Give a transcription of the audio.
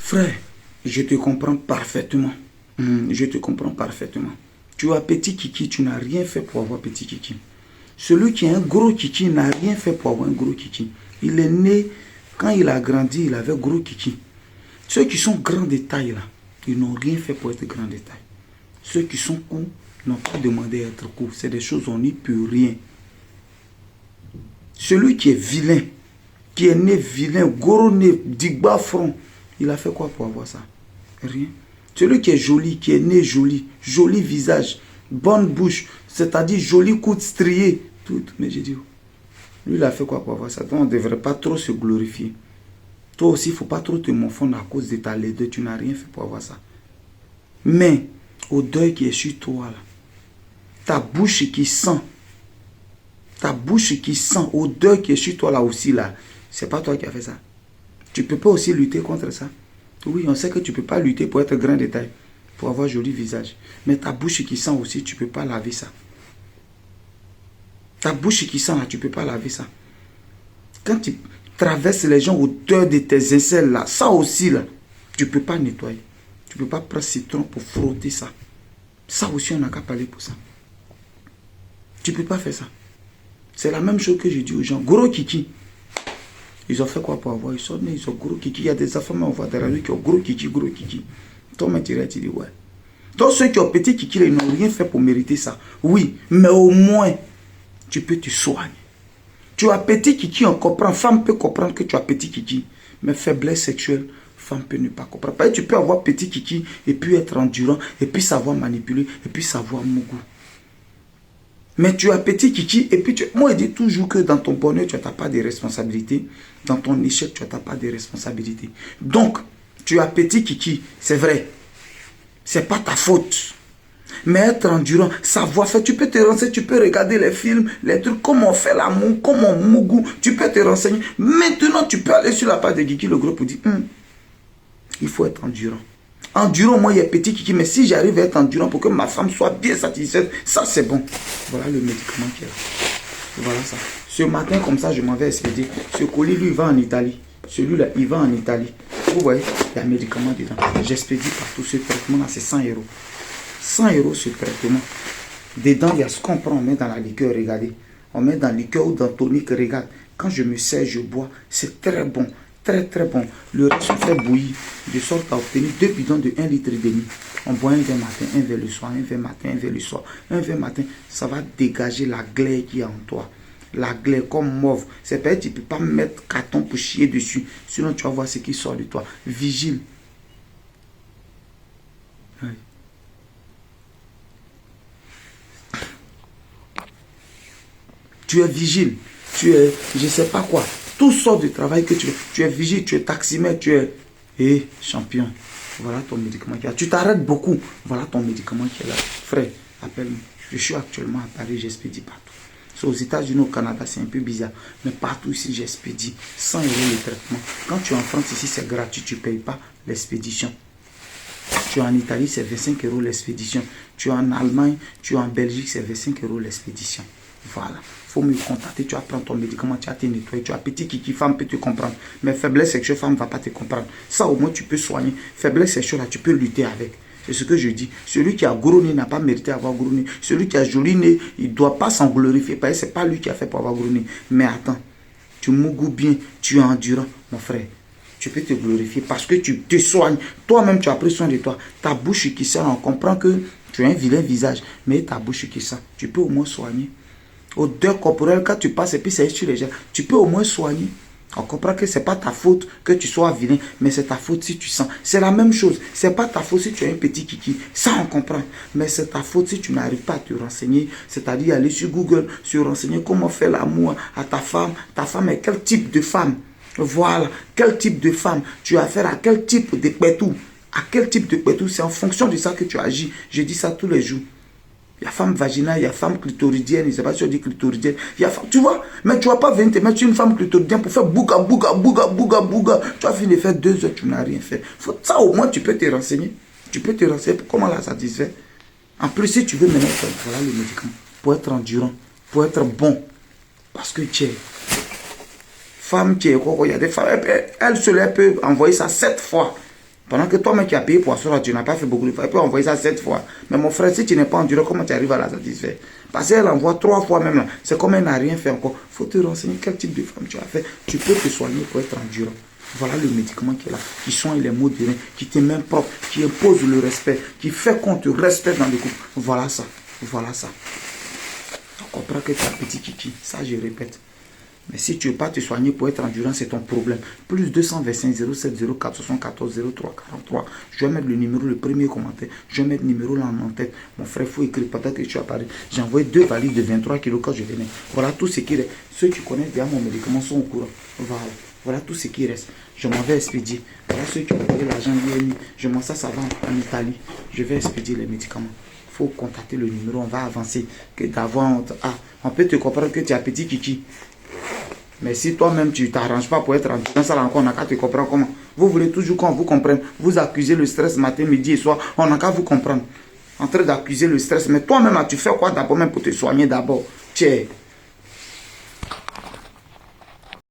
Frère, je te comprends parfaitement. Je te comprends parfaitement. Tu as petit kiki, tu n'as rien fait pour avoir petit kiki. Celui qui a un gros kiki n'a rien fait pour avoir un gros kiki. Il est né, quand il a grandi, il avait gros kiki. Ceux qui sont grands de taille là, ils n'ont rien fait pour être grands de taille. Ceux qui sont courts n'ont pas demandé à être courts. C'est des choses, on n'y peut rien. Celui qui est vilain, qui est né vilain, gros nez, digba front, il a fait quoi pour avoir ça? Rien. Celui qui est joli, qui est né joli, joli visage, bonne bouche, c'est-à-dire joli coude strié, tout. Mais j'ai dit, lui, il a fait quoi pour avoir ça? Donc, on ne devrait pas trop se glorifier. Toi aussi, il ne faut pas trop te morfondre à cause de ta laideur. Tu n'as rien fait pour avoir ça. Mais, au deuil qui est sur toi, là, ta bouche qui sent, au deuil qui est sur toi, là aussi, là, c'est pas toi qui as fait ça. Tu ne peux pas aussi lutter contre ça. Oui, on sait que tu ne peux pas lutter pour être grand de taille, pour avoir un joli visage. Mais ta bouche qui sent aussi, tu ne peux pas laver ça. Ta bouche qui sent là, tu ne peux pas laver ça. Quand tu traverses les gens au-delà de tes aisselles là, ça aussi là, tu ne peux pas nettoyer. Tu ne peux pas prendre citron pour frotter ça. Ça aussi, on n'a qu'à parler pour ça. Tu ne peux pas faire ça. C'est la même chose que je dis aux gens. Gros kiki. Ils ont fait quoi pour avoir? Ils sont nés, ils ont gros kiki. Il y a des enfants, on voit derrière lui qui ont gros kiki, gros kiki. Toi, tu dis ouais. Donc ceux qui ont petit kiki, ils n'ont rien fait pour mériter ça. Oui, mais au moins, tu peux te soigner. Tu as petit kiki, on comprend. Femme peut comprendre que tu as petit kiki. Mais faiblesse sexuelle, femme peut ne pas comprendre. Parce que tu peux avoir petit kiki et puis être endurant, et puis savoir manipuler, et puis savoir mougou. Mais tu as petit kiki, et puis moi je dis toujours que dans ton bonheur, tu n'as pas de responsabilité. Dans ton échec, tu n'as pas de responsabilité. Donc, tu as petit kiki, c'est vrai. C'est pas ta faute. Mais être endurant, savoir faire, tu peux te renseigner, tu peux regarder les films, les trucs, comment on fait l'amour, comment on mougou, tu peux te renseigner. Maintenant, tu peux aller sur la page de Kiki le groupe pour dire, il faut être endurant. Endurant, moi, il y a petit kiki, mais si j'arrive à être endurant pour que ma femme soit bien satisfaite, ça c'est bon. Voilà le médicament qui est là. Voilà ça. Ce matin, comme ça, je m'en vais expédier. Ce colis, lui, il va en Italie. Celui-là, il va en Italie. Vous voyez, il y a un médicament dedans. J'expédie partout. Ce traitement-là, c'est 100 €. 100 € ce traitement. Dedans, il y a ce qu'on prend, on met dans la liqueur, regardez. On met dans la liqueur ou dans le tonique, regarde. Quand je me sers, je bois. C'est très bon. Très très bon. Le reste, on fait bouillir de sorte à obtenir 2 bidons de 1,5 litre. On boit un verre matin, un verre le soir, un verre matin, un verre le soir. Un verre matin, ça va dégager la glaire qui est en toi. La glaire comme mauve. C'est pas, tu ne peux pas mettre carton pour chier dessus. Sinon, tu vas voir ce qui sort de toi. Vigile. Oui. Tu es vigile. Tu es, je ne sais pas quoi. Tout sort de travail que tu fais. Tu es vigile, tu es taximètre, tu es champion. Voilà ton médicament qui est là. Tu t'arrêtes beaucoup. Voilà ton médicament qui est là. Frère, appelle-moi. Je suis actuellement à Paris, j'expédie partout. Aux États-Unis, au Canada, c'est un peu bizarre. Mais partout ici, j'expédie 100 € le traitement. Quand tu es en France, ici, c'est gratuit. Tu ne payes pas l'expédition. Tu es en Italie, c'est 25 € l'expédition. Tu es en Allemagne, tu es en Belgique, c'est 25 € l'expédition. Voilà. Il faut me contacter, tu vas prendre ton médicament, tu vas te nettoyer. Tu as petit kiki, femme peut te comprendre. Mais faiblesse sexuelle, femme ne va pas te comprendre. Ça, au moins, tu peux soigner. Faiblesse sexuelle, là, tu peux lutter avec. C'est ce que je dis. Celui qui a gros nez n'a pas mérité d'avoir gros nez. Celui qui a joli nez, il ne doit pas s'en glorifier. Parce que ce n'est pas lui qui a fait pour avoir gros nez. Mais attends, tu mougoues bien, tu es endurant, mon frère. Tu peux te glorifier parce que tu te soignes. Toi-même, tu as pris soin de toi. Ta bouche qui sent, on comprend que tu as un vilain visage. Mais ta bouche qui sent, tu peux au moins soigner. Odeur corporelle, quand tu passes et puis c'est sur les gens, tu peux au moins soigner. On comprend que ce n'est pas ta faute que tu sois vilain, mais c'est ta faute si tu sens. C'est la même chose. Ce n'est pas ta faute si tu as un petit kiki. Ça, on comprend. Mais c'est ta faute si tu n'arrives pas à te renseigner. C'est-à-dire aller sur Google, se renseigner comment faire l'amour à ta femme. Ta femme est quel type de femme? Voilà. Quel type de femme? Tu as affaire à quel type de pétou? À quel type de pétou? C'est en fonction de ça que tu agis. Je dis ça tous les jours. Il y a femme vaginale, il y a femme clitoridienne, je ne sais pas si on dit clitoridienne. Il y a femme, tu vois, mais tu ne vas pas venir te mettre sur une femme clitoridienne pour faire bouga, bouga, bouga, bouga, bouga. Tu vas finir de faire 2 heures, tu n'as rien fait. Ça, au moins, tu peux te renseigner. Tu peux te renseigner pour comment la satisfaire. En plus, si tu veux maintenant, voilà le médicament. Pour être endurant, pour être bon. Parce que tu es femme, tu es quoi, il y a des femmes, elles seules peuvent envoyer ça 7 fois. Pendant que toi-même qui as payé pour ça, tu n'as pas fait beaucoup de fois. Et puis envoyer ça 7 fois. Mais mon frère, si tu n'es pas endurant, comment tu arrives à la satisfaire? Parce qu'elle envoie 3 fois même là. C'est comme elle n'a rien fait encore. Il faut te renseigner quel type de femme tu as fait. Tu peux te soigner pour être endurant. Voilà le médicament qui est là, qui soigne les maux de rein, qui te met propre, qui impose le respect, qui fait qu'on te respecte dans le couple. Voilà ça. Voilà ça. On comprend que tu as petit kiki. Ça, je répète. Mais si tu ne veux pas te soigner pour être endurant, c'est ton problème. Plus 225 07 04 74 03 43. Je vais mettre le numéro, le premier commentaire. Je vais mettre le numéro là en tête. Mon frère, il faut écrire pendant que tu apparais. J'ai envoyé 2 valises de 23 kilos quand je venais. Voilà tout ce qui reste. Ceux qui connaissent bien mon médicament sont au courant. Voilà. Voilà tout ce qui reste. Je m'en vais expédier. Voilà ceux qui ont payé l'argent IMI. Je m'en ça va en Italie. Je vais expédier les médicaments. Il faut contacter le numéro. On va avancer. Que d'avoir. Ah, on peut te comprendre que tu as petit kiki. Mais si toi-même tu ne t'arranges pas pour être endurant, ça là encore, on n'a qu'à te comprendre comment. Vous voulez toujours qu'on vous comprenne. Vous accusez le stress matin, midi et soir. On n'a qu'à vous comprendre. En train d'accuser le stress. Mais toi-même, tu fais quoi d'abord même pour te soigner d'abord? Tiens.